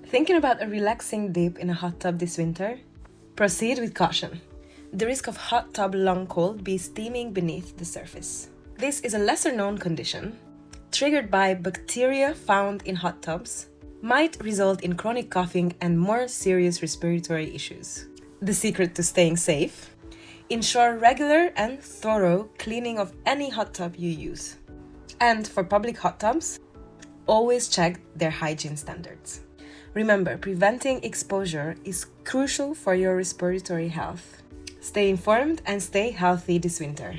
Thinking about a relaxing dip in a hot tub this winter? Proceed with caution. The risk of hot tub long cold be steaming beneath the surface. This is a lesser known condition, triggered by bacteria found in hot tubs, might result in chronic coughing and more serious respiratory issues. The secret to staying safe? Ensure regular and thorough cleaning of any hot tub you use. And for public hot tubs, always check their hygiene standards. Remember, preventing exposure is crucial for your respiratory health. Stay informed and stay healthy this winter.